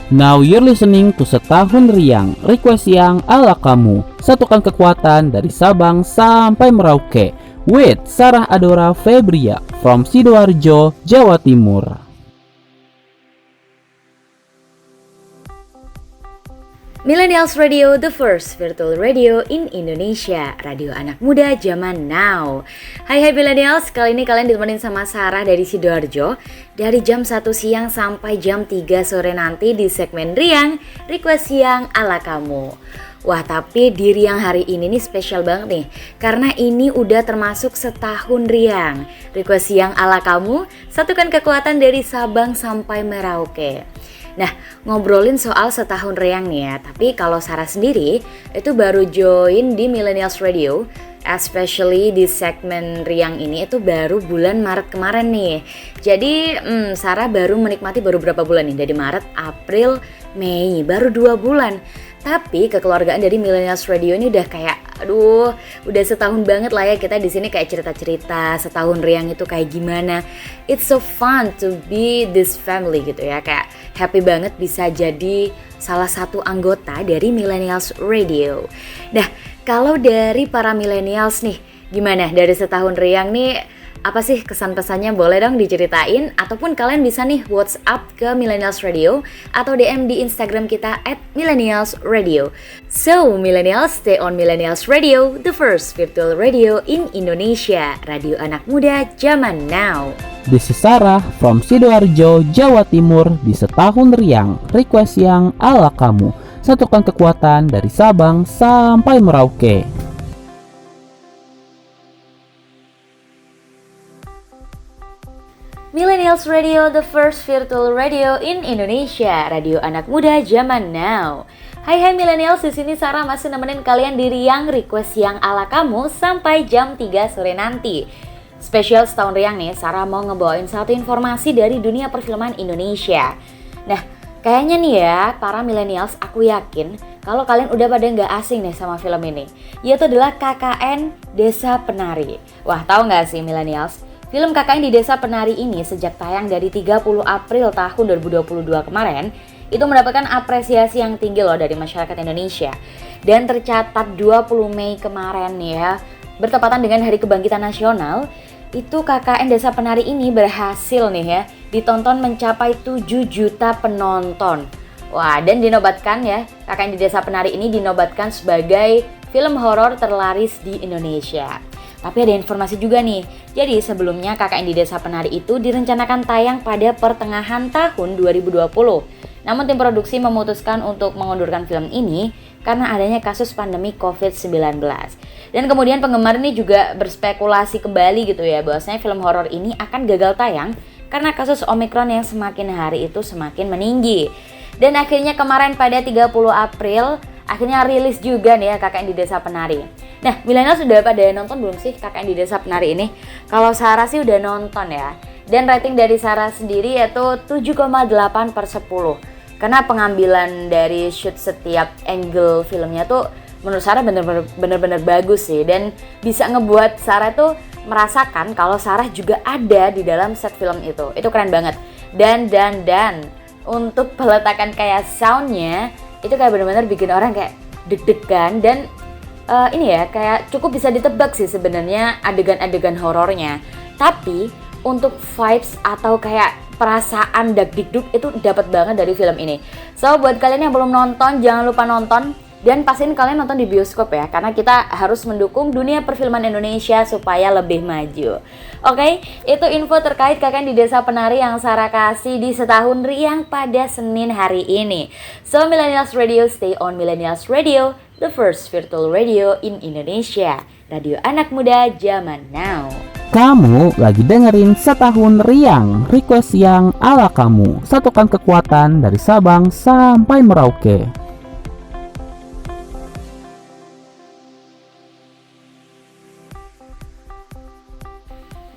Now you're listening to Setahun Riang, request yang ala kamu. Satukan kekuatan dari Sabang sampai Merauke with Sarah Adora Febria from Sidoarjo, Jawa Timur. Millennials Radio, the first virtual radio in Indonesia. Radio anak muda zaman now. Hai Millennials, kali ini kalian ditemenin sama Sarah dari Sidoarjo. Dari jam 1 siang sampai jam 3 sore nanti di segmen Riang, request yang ala kamu. Wah, tapi di Riang hari ini nih spesial banget nih, karena ini udah termasuk setahun Riang. Request yang ala kamu, satukan kekuatan dari Sabang sampai Merauke. Nah, ngobrolin soal setahun Riang nih ya, tapi kalau Sarah sendiri itu baru join di Millennials Radio, especially di segmen Riang ini itu baru bulan Maret kemarin nih. Jadi Sarah baru menikmati baru berapa bulan nih, dari Maret, April, Mei, baru 2 bulan. Tapi kekeluargaan dari Millennials Radio ini udah kayak, udah setahun banget lah ya kita di sini kayak cerita-cerita setahun Riang itu kayak gimana. It's so fun to be this family gitu ya, kayak happy banget bisa jadi salah satu anggota dari Millennials Radio. Nah, kalau dari para Millennials nih, gimana dari setahun Riang nih? Apa sih kesan-pesannya, boleh dong diceritain, ataupun kalian bisa nih WhatsApp ke Millennials Radio atau DM di Instagram kita @millennialsradio. So, Millennials, stay on Millennials Radio, the first virtual radio in Indonesia. Radio anak muda zaman now. This is Sarah from Sidoarjo, Jawa Timur di Setahun Riang, request yang ala kamu. Satukan kekuatan dari Sabang sampai Merauke. Millennials Radio, the first virtual radio in Indonesia. Radio anak muda zaman now. Hai Millennials, di sini Sarah masih nemenin kalian di Riang, request yang ala kamu sampai jam 3 sore nanti. Spesial setahun Riang nih, Sarah mau ngebawain satu informasi dari dunia perfilman Indonesia. Nah, kayaknya nih ya, para Millennials, aku yakin kalau kalian udah pada nggak asing nih sama film ini, yaitu adalah KKN Desa Penari. Wah, tahu nggak sih Millennials? Film KKN di Desa Penari ini sejak tayang dari 30 April tahun 2022 kemarin itu mendapatkan apresiasi yang tinggi loh dari masyarakat Indonesia. Dan tercatat 20 Mei kemarin ya, bertepatan dengan Hari Kebangkitan Nasional, itu KKN Desa Penari ini berhasil nih ya ditonton mencapai 7 juta penonton. Wah, dan dinobatkan ya, KKN di Desa Penari ini dinobatkan sebagai film horor terlaris di Indonesia. Tapi ada informasi juga nih, jadi sebelumnya KKN di Desa Penari itu direncanakan tayang pada pertengahan tahun 2020. Namun tim produksi memutuskan untuk mengundurkan film ini karena adanya kasus pandemi COVID-19. Dan kemudian penggemar ini juga berspekulasi kembali gitu ya, bahwasanya film horor ini akan gagal tayang karena kasus Omicron yang semakin hari itu semakin meninggi. Dan akhirnya kemarin pada 30 April, akhirnya rilis juga nih ya KKN di Desa Penari. Nah, Millennials sudah pada nonton belum sih KKN di Desa Penari ini? Kalau Sarah sih udah nonton ya. Dan rating dari Sarah sendiri yaitu 7,8/10. Karena pengambilan dari shoot setiap angle filmnya tuh menurut Sarah bener-bener bagus sih. Dan bisa ngebuat Sarah tuh merasakan kalau Sarah juga ada di dalam set film itu. Itu keren banget. Dan untuk peletakan kayak soundnya itu kayak benar-benar bikin orang kayak deg-degan. Dan ini ya kayak cukup bisa ditebak sih sebenarnya adegan-adegan horornya. Tapi untuk vibes atau kayak perasaan dag-digdug itu dapat banget dari film ini. So buat kalian yang belum nonton, jangan lupa nonton. Dan pastiin kalian nonton di bioskop ya, karena kita harus mendukung dunia perfilman Indonesia supaya lebih maju. Oke, itu info terkait KKN di Desa Penari yang Sarah kasih di Setahun Riang pada Senin hari ini. So Millennials Radio, stay on Millennials Radio, the first virtual radio in Indonesia. Radio anak muda zaman now. Kamu lagi dengerin Setahun Riang, request yang ala kamu. Satukan kekuatan dari Sabang sampai Merauke.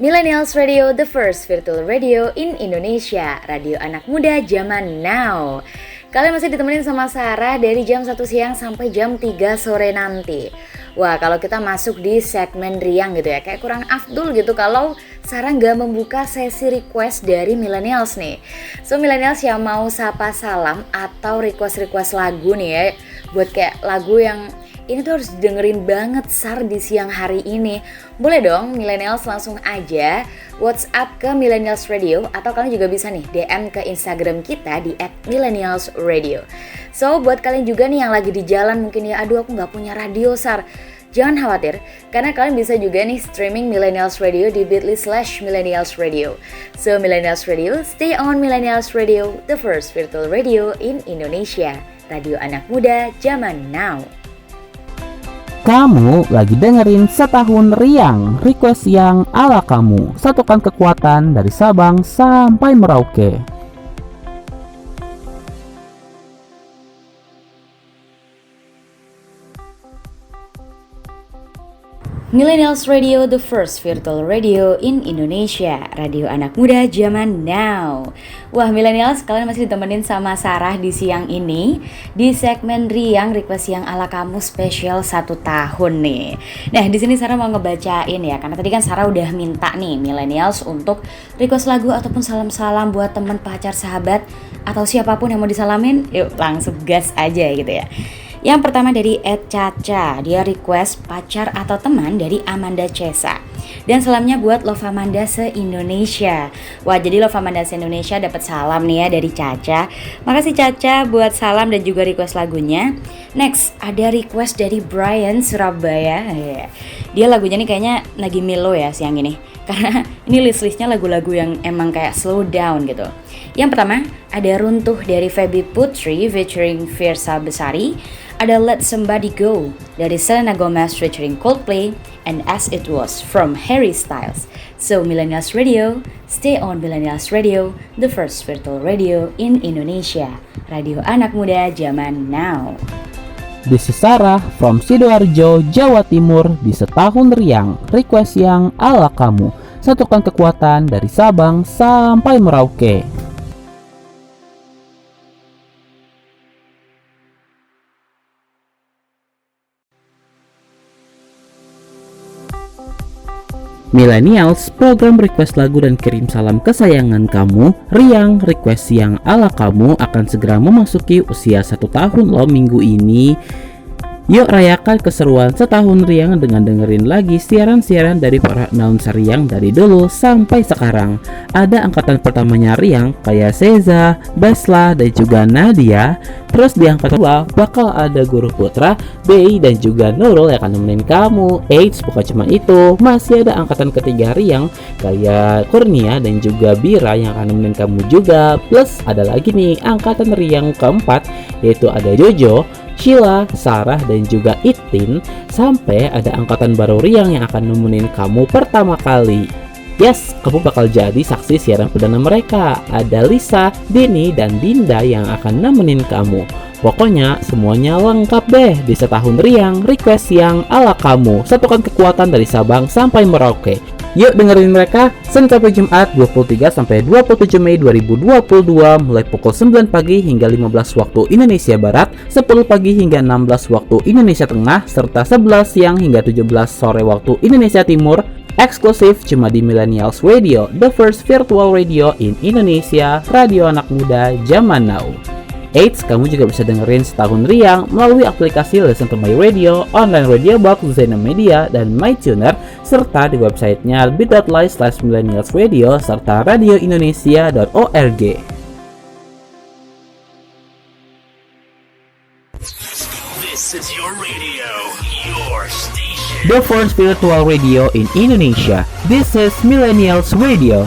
Millennials Radio, the first virtual radio in Indonesia. Radio anak muda zaman now. Kalian masih ditemenin sama Sarah dari jam 1 siang sampai jam 3 sore nanti. Wah, kalau kita masuk di segmen riang gitu ya, kayak kurang afdol gitu kalau Sarah nggak membuka sesi request dari millennials nih. So millennials yang mau sapa salam atau request lagu nih ya, buat kayak lagu yang ini tuh harus dengerin banget Sar di siang hari ini. Boleh dong millennials langsung aja WhatsApp ke Millennials Radio, atau kalian juga bisa nih DM ke Instagram kita di @millennialsradio. So buat kalian juga nih yang lagi di jalan mungkin ya, aduh aku gak punya radio Sar, jangan khawatir, karena kalian bisa juga nih streaming Millennials Radio di bit.ly/millennialsradio. So Millennials Radio, stay on Millennials Radio, the first virtual radio in Indonesia. Radio anak muda zaman now. Kamu lagi dengerin Setahun Riang, request yang ala kamu. Satukan kekuatan dari Sabang sampai Merauke. Millennials Radio, the first virtual radio in Indonesia. Radio anak muda zaman now. Wah millennials, kalian masih ditemenin sama Sarah di siang ini di segmen Riang Request yang ala kamu spesial 1 tahun nih. Nah di sini Sarah mau ngebacain ya, karena tadi kan Sarah udah minta nih millennials untuk request lagu ataupun salam-salam buat teman, pacar, sahabat, atau siapapun yang mau disalamin. Yuk langsung gas aja gitu ya. Yang pertama dari Ed Caca, dia request pacar atau teman dari Amanda Cesa. Dan salamnya buat Love Amanda se-Indonesia. Wah jadi Love Amanda se-Indonesia dapat salam nih ya dari Caca. Makasih Caca buat salam dan juga request lagunya. Next ada request dari Brian Surabaya. Dia lagunya nih kayaknya lagi melo ya siang ini, karena ini list-listnya lagu-lagu yang emang kayak slow down gitu. Yang pertama ada Runtuh dari Feby Putri featuring Fiersa Besari. Ada Let Somebody Go dari Selena Gomez featuring Coldplay, and As It Was from Harry Styles. So Millennials Radio, stay on Millennials Radio, the first virtual radio in Indonesia. Radio anak muda zaman now. This is Sarah from Sidoarjo, Jawa Timur di Setahun Riang, request yang ala kamu. Satukan kekuatan dari Sabang sampai Merauke. Millennials, program request lagu dan kirim salam kesayangan kamu, Riang Request yang ala kamu akan segera memasuki usia 1 tahun loh minggu ini. Yuk rayakan keseruan Setahun Riang dengan dengerin lagi siaran-siaran dari para announcer Riang dari dulu sampai sekarang. Ada angkatan pertamanya Riang kayak Seza, Besla, dan juga Nadia. Terus di angkatan 2 bakal ada Guru Putra, Bei, dan juga Nurul yang akan nemenin kamu. Eits, bukan cuma itu, masih ada angkatan ketiga Riang kayak Kurnia dan juga Bira yang akan nemenin kamu juga. Plus ada lagi nih angkatan Riang keempat, yaitu ada Jojo, Sheila, Sarah, dan juga Itin. Sampai ada angkatan baru Riang yang akan nemenin kamu pertama kali. Yes, kamu bakal jadi saksi siaran perdana mereka. Ada Lisa, Denny, dan Dinda yang akan nemenin kamu. Pokoknya semuanya lengkap deh di Setahun Riang, request yang ala kamu. Satukan kekuatan dari Sabang sampai Merauke. Yuk dengerin mereka Senin sampai Jumat 23 sampai 27 Mei 2022 mulai pukul 9 pagi hingga 15 waktu Indonesia Barat, 10 pagi hingga 16 waktu Indonesia Tengah, serta 11 siang hingga 17 sore waktu Indonesia Timur. Eksklusif cuma di Millennials Radio, the first virtual radio in Indonesia, radio anak muda zaman now. Eits, kamu juga bisa dengerin Setahun Riang melalui aplikasi Listen to My Radio, online radio box, Zena Media, dan MyTuner, serta di websitenya bit.ly/millennialsradio serta radioindonesia.org. This is your radio, your station. The first virtual radio in Indonesia. This is Millennials Radio.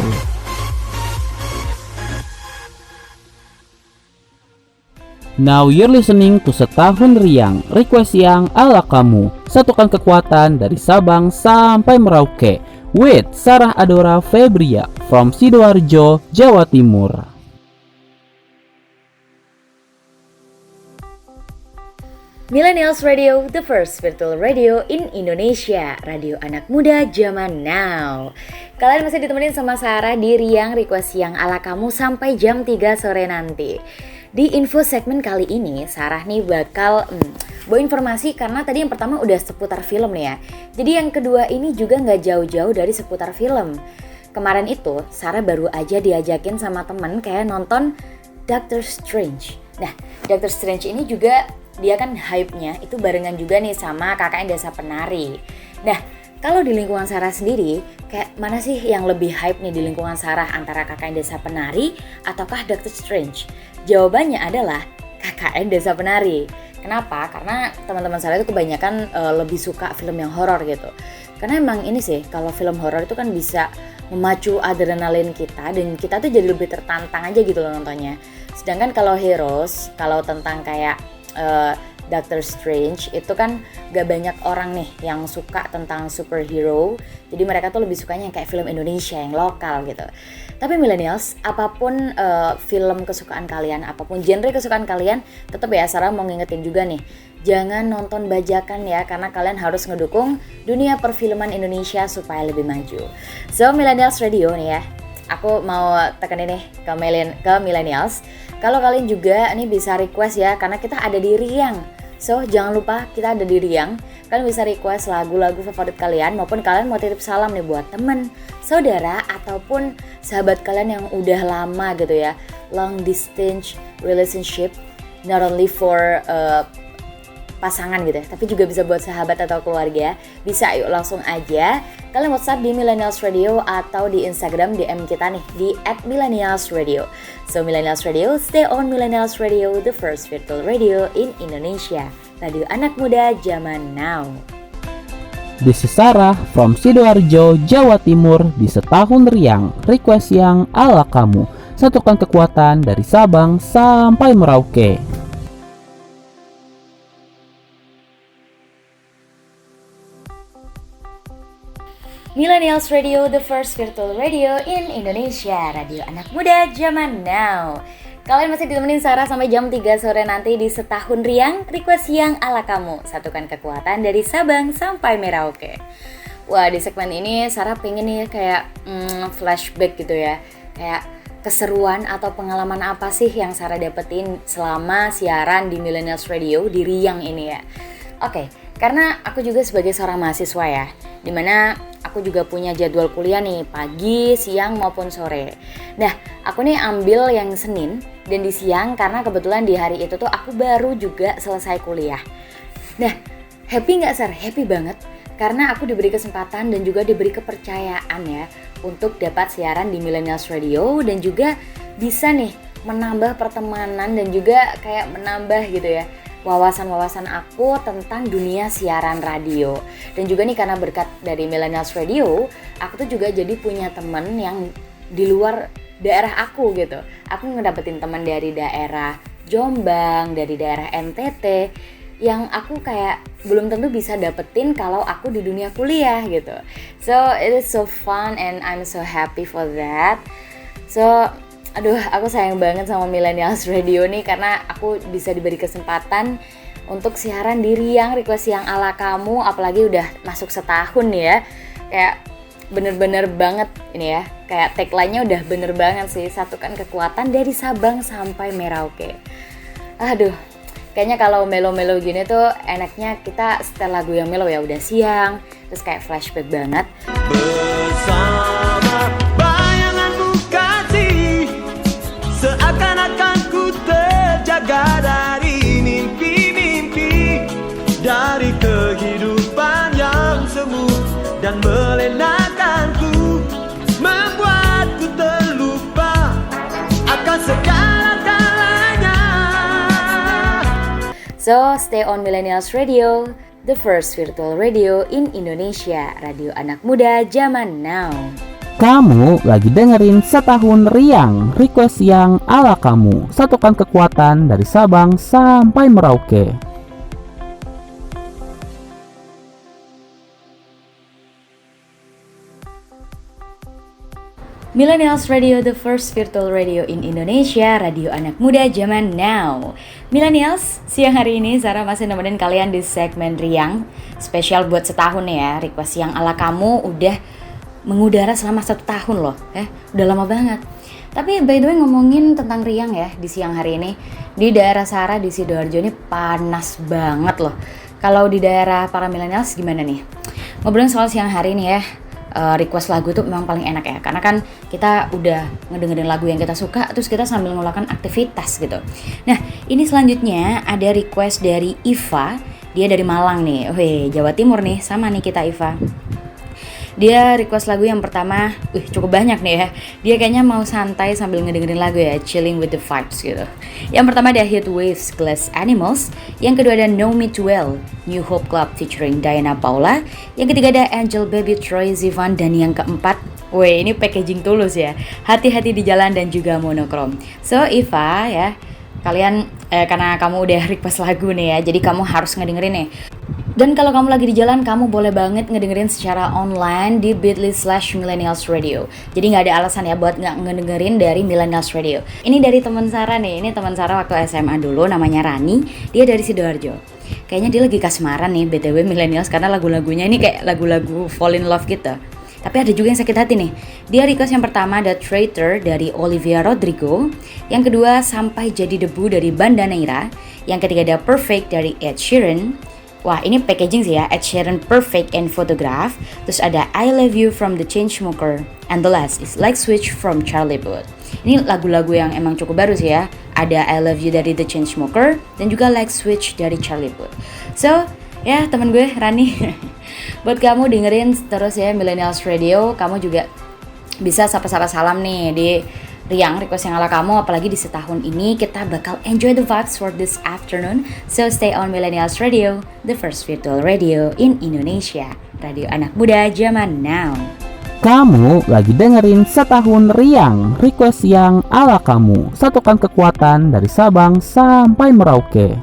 Now you're listening to Setahun Riang, request yang ala kamu. Satukan kekuatan dari Sabang sampai Merauke with Sarah Adora Febria from Sidoarjo, Jawa Timur. Millennials Radio, the first virtual radio in Indonesia. Radio anak muda zaman now. Kalian masih ditemenin sama Sarah di Riang Request yang ala kamu sampai jam 3 sore nanti. Di info segmen kali ini, Sarah nih bakal bawa informasi karena tadi yang pertama udah seputar film nih ya. Jadi yang kedua ini juga nggak jauh-jauh dari seputar film. Kemarin itu, Sarah baru aja diajakin sama temen kayak nonton Doctor Strange. Nah, Doctor Strange ini juga dia kan hype-nya itu barengan juga nih sama KKN Desa Penari. Nah, kalau di lingkungan Sarah sendiri, kayak mana sih yang lebih hype nih di lingkungan Sarah antara KKN Desa Penari ataukah Doctor Strange? Jawabannya adalah KKN Desa Penari. Kenapa? Karena teman-teman Sarah itu kebanyakan lebih suka film yang horor gitu. Karena emang ini sih, kalau film horor itu kan bisa memacu adrenalin kita dan kita tuh jadi lebih tertantang aja gitu loh nontonnya. Sedangkan kalau heroes, kalau tentang kayak Doctor Strange itu kan gak banyak orang nih yang suka tentang superhero. Jadi mereka tuh lebih sukanya yang kayak film Indonesia yang lokal gitu. Tapi millennials, apapun film kesukaan kalian, apapun genre kesukaan kalian, tetap ya Sarah mau ngingetin juga nih, jangan nonton bajakan ya, karena kalian harus ngedukung dunia perfilman Indonesia supaya lebih maju. So Millennials Radio nih ya, aku mau tekan ini ke millennials. Kalau kalian juga nih bisa request ya, karena kita ada di Riang. So jangan lupa kita ada di Riang. Kalian bisa request lagu-lagu favorit kalian, maupun kalian mau titip salam nih buat temen, saudara, ataupun sahabat kalian yang udah lama gitu ya. Long distance relationship, not only for pasangan gitu ya, tapi juga bisa buat sahabat atau keluarga. Bisa, yuk langsung aja kalian WhatsApp di Millennials Radio atau di Instagram DM kita nih di @millennialsradio. So Millennials Radio, stay on Millennials Radio, the first virtual radio in Indonesia. Radio anak muda zaman now. This is Sarah from Sidoarjo, Jawa Timur. Di Setahun Riang, request yang ala kamu. Satukan kekuatan dari Sabang sampai Merauke. Millennials Radio, the first virtual radio in Indonesia. Radio anak muda zaman now. Kalian masih ditemenin Sarah sampai jam 3 sore nanti di Setahun Riang, request yang ala kamu. Satukan kekuatan dari Sabang sampai Merauke. Wah, di segmen ini Sarah pengen nih kayak flashback gitu ya. Kayak keseruan atau pengalaman apa sih yang Sarah dapetin selama siaran di Millennials Radio di Riang ini ya. Oke, karena aku juga sebagai seorang mahasiswa ya, dimana aku juga punya jadwal kuliah nih pagi, siang maupun sore. Nah, aku nih ambil yang Senin dan di siang karena kebetulan di hari itu tuh aku baru juga selesai kuliah. Nah, happy nggak Sar? Happy banget karena aku diberi kesempatan dan juga diberi kepercayaan ya untuk dapat siaran di Millennials Radio dan juga bisa nih menambah pertemanan dan juga kayak menambah gitu ya wawasan-wawasan aku tentang dunia siaran radio. Dan juga nih karena berkat dari Millennials Radio, aku tuh juga jadi punya temen yang di luar daerah aku gitu. Aku ngedapetin teman dari daerah Jombang, dari daerah NTT, yang aku kayak belum tentu bisa dapetin kalau aku di dunia kuliah gitu. So it is so fun and I'm so happy for that. So aduh, aku sayang banget sama Millennials Radio nih karena aku bisa diberi kesempatan untuk siaran di Riang, request yang ala kamu, apalagi udah masuk setahun nih ya. Kayak bener-bener banget ini ya, kayak tagline-nya udah bener banget sih, satukan kekuatan dari Sabang sampai Merauke. Aduh, kayaknya kalau melo-melo gini tuh enaknya kita setel lagu yang melo ya, udah siang, terus kayak flashback banget. Bersama bayanganmu kasih, seakan-akan ku terjaga dari mimpi-mimpi, dari kehidupan yang semu dan melenakanku, membuatku terlupa akan segala-galanya. So stay on Millennials Radio, the first virtual radio in Indonesia, radio anak muda zaman now. Kamu lagi dengerin Setahun Riang, request yang ala kamu. Satukan kekuatan dari Sabang sampai Merauke. Millennials Radio, the first virtual radio in Indonesia, radio anak muda zaman now. Millennials, siang hari ini Sarah masih nemenin kalian di segmen Riang, spesial buat setahun ya. Request yang ala kamu udah mengudara selama 1 tahun loh, udah lama banget. Tapi by the way ngomongin tentang riang ya di siang hari ini, di daerah Sara di Sidoarjo ini panas banget loh. Kalau di daerah para millennials gimana nih? Ngobrolin soal siang hari ini ya, request lagu tuh memang paling enak ya, karena kan kita udah ngedengerin lagu yang kita suka, terus kita sambil melakukan aktivitas gitu. Nah, ini selanjutnya ada request dari Iva, dia dari Malang nih, Jawa Timur nih, sama nih kita Iva. Dia request lagu yang pertama, cukup banyak nih ya. Dia kayaknya mau santai sambil ngedengerin lagu ya, chilling with the vibes gitu. Yang pertama ada Heat Waves Glass Animals. Yang kedua ada Know Me Too Well, New Hope Club featuring Diana Paula. Yang ketiga ada Angel Baby Troye Sivan. Dan yang keempat, ini packaging tulus ya, Hati-Hati di Jalan dan juga Monokrom. So Iva ya, kalian karena kamu udah request lagu nih ya, jadi kamu harus ngedengerin nih. Dan kalau kamu lagi di jalan, kamu boleh banget ngedengerin secara online di bit.ly/millennials radio. Jadi nggak ada alasan ya buat nggak ngedengerin dari Millennials Radio. Ini dari teman Sarah nih, ini teman Sarah waktu SMA dulu, namanya Rani. Dia dari Sidoarjo. Kayaknya dia lagi kasmaran nih, BTW Millennials, karena lagu-lagunya ini kayak lagu-lagu fall in love gitu. Tapi ada juga yang sakit hati nih. Dia request yang pertama ada Traitor dari Olivia Rodrigo. Yang kedua Sampai Jadi Debu dari Banda Neira. Yang ketiga ada Perfect dari Ed Sheeran. Wah, ini packaging sih ya, Ed Sheeran Perfect and Photograph. Terus ada I Love You from The Chainsmokers. And the last is Like Switch from Charlie Puth. Ini lagu-lagu yang emang cukup baru sih ya. Ada I Love You dari The Chainsmokers dan juga Like Switch dari Charlie Puth. So, ya temen gue Rani, buat kamu dengerin terus ya Millennials Radio. Kamu juga bisa sapa-sapa salam nih di Riang request yang ala kamu, apalagi di setahun ini kita bakal enjoy the vibes for this afternoon. So stay on Millennials Radio, the first virtual radio in Indonesia. Radio anak muda zaman now. Kamu lagi dengerin Setahun Riang, request yang ala kamu. Satukan kekuatan dari Sabang sampai Merauke.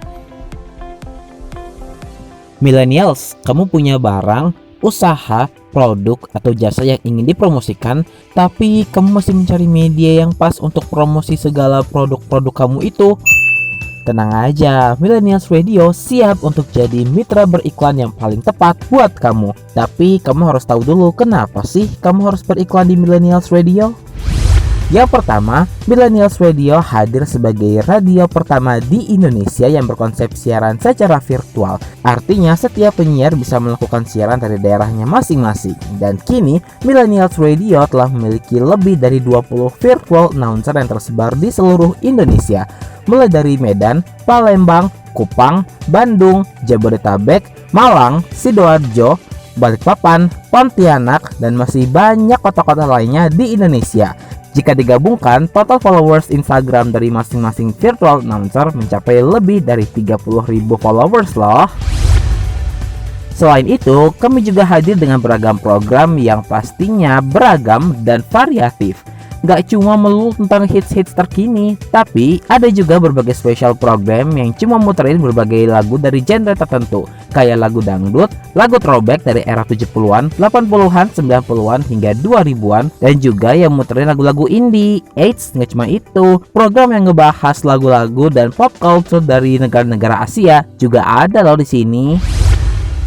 Millennials, kamu punya barang, usaha, produk, atau jasa yang ingin dipromosikan, tapi kamu masih mencari media yang pas untuk promosi segala produk-produk kamu itu. Tenang aja, Millennials Radio siap untuk jadi mitra beriklan yang paling tepat buat kamu. Tapi kamu harus tahu dulu kenapa sih kamu harus beriklan di Millennials Radio? Yang pertama, Millennials Radio hadir sebagai radio pertama di Indonesia yang berkonsep siaran secara virtual. Artinya setiap penyiar bisa melakukan siaran dari daerahnya masing-masing. Dan kini, Millennials Radio telah memiliki lebih dari 20 virtual announcer yang tersebar di seluruh Indonesia. Mulai dari Medan, Palembang, Kupang, Bandung, Jabodetabek, Malang, Sidoarjo, Balikpapan, Pontianak, dan masih banyak kota-kota lainnya di Indonesia. Jika digabungkan, total followers Instagram dari masing-masing virtual announcer mencapai lebih dari 30.000 followers loh. Selain itu, kami juga hadir dengan beragam program yang pastinya beragam dan variatif. Gak cuma melulu tentang hits-hits terkini, tapi ada juga berbagai special program yang cuma muterin berbagai lagu dari genre tertentu, kayak lagu dangdut, lagu throwback dari era 70-an, 80-an, 90-an hingga 2000-an, dan juga yang muterin lagu-lagu indie. Eits, gak cuma itu, program yang ngebahas lagu-lagu dan pop culture dari negara-negara Asia juga ada loh di sini.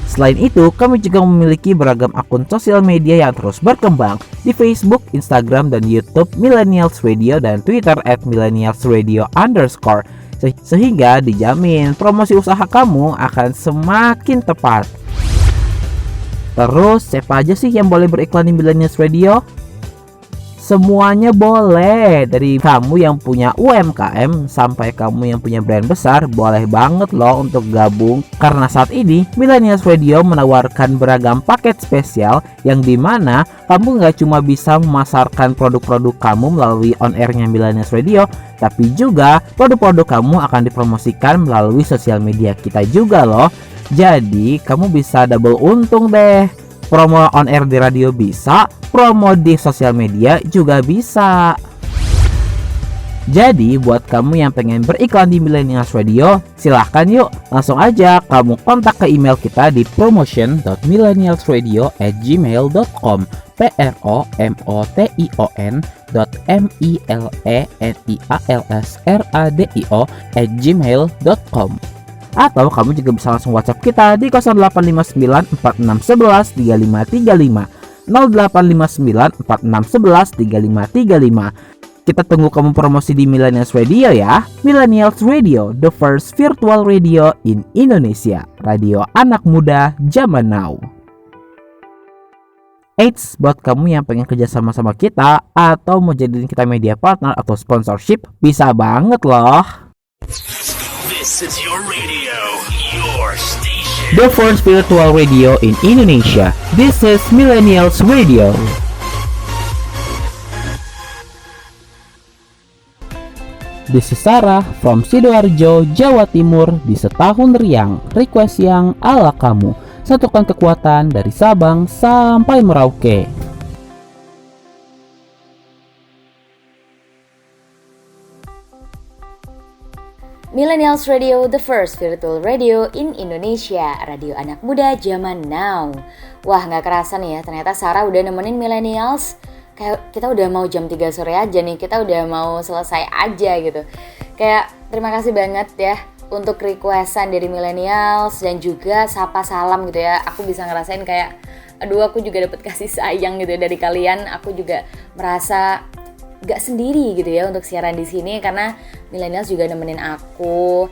Selain itu, kami juga memiliki beragam akun sosial media yang terus berkembang di Facebook, Instagram, dan YouTube Millennials Radio dan Twitter @millennialsradio_. Sehingga dijamin promosi usaha kamu akan semakin tepat. Terus, siapa aja sih yang boleh beriklan di Millennials Radio? Semuanya boleh, dari kamu yang punya UMKM sampai kamu yang punya brand besar, boleh banget loh untuk gabung. Karena saat ini Millennials Radio menawarkan beragam paket spesial yang dimana kamu nggak cuma bisa memasarkan produk-produk kamu melalui on airnya Millennials Radio, tapi juga produk-produk kamu akan dipromosikan melalui sosial media kita juga loh. Jadi kamu bisa double untung deh. Promo on air di radio bisa, promo di sosial media juga bisa. Jadi buat kamu yang pengen beriklan di Millennials Radio, silahkan yuk langsung aja kamu kontak ke email kita di promotion.millennialsradio@gmail.com promotion.millennialsradio@gmail.com. Atau kamu juga bisa langsung WhatsApp kita di 0859 4611 3535 0859 4611 3535. Kita tunggu kamu promosi di Millennials Radio ya. Millennials Radio, the first virtual radio in Indonesia. Radio anak muda zaman now. Eits, buat kamu yang pengen kerja sama kita atau mau jadiin kita media partner atau sponsorship, bisa banget loh. This is your radio, your station. The first virtual radio in Indonesia. This is Millennials Radio. This is Sarah from Sidoarjo, Jawa Timur. Di setahun riang, request yang ala kamu. Satukan kekuatan dari Sabang sampai Merauke. Millennials Radio, the first virtual radio in Indonesia. Radio anak muda zaman now. Wah, gak kerasa nih ya, ternyata Sarah udah nemenin Millennials. Kayak kita udah mau jam 3 sore aja nih, kita udah mau selesai aja gitu. Kayak terima kasih banget ya untuk requestan dari Millennials dan juga sapa salam gitu ya. Aku bisa ngerasain kayak, aduh aku juga dapet kasih sayang gitu dari kalian. Aku juga merasa gak sendiri gitu ya untuk siaran di sini karena Millennials juga nemenin aku.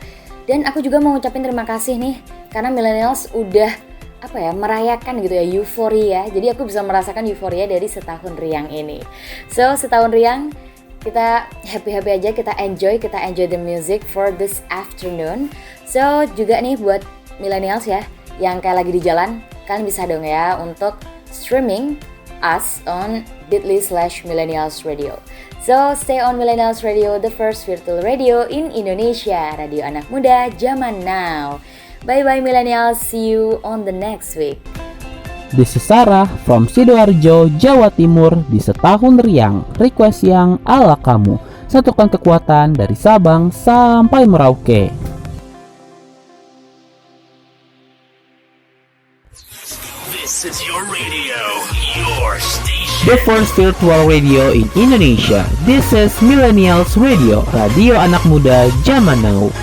Dan aku juga mau ngucapin terima kasih nih karena Millennials udah merayakan gitu ya, euforia. Jadi aku bisa merasakan euforia dari setahun riang ini. So, setahun riang kita happy-happy aja, kita enjoy the music for this afternoon. So, juga nih buat Millennials ya yang kayak lagi di jalan, kalian bisa dong ya untuk streaming us on bit.ly/millennialsradio. So, stay on Millennials Radio, the first virtual radio in Indonesia. Radio anak muda zaman now. Bye-bye Millennials, see you on the next week. This is Sarah from Sidoarjo, Jawa Timur. Di setahun riang, request yang ala kamu. Satukan kekuatan dari Sabang sampai Merauke. This is your radio, your station. The first virtual radio in Indonesia. This is Millennials Radio, radio anak muda zaman now.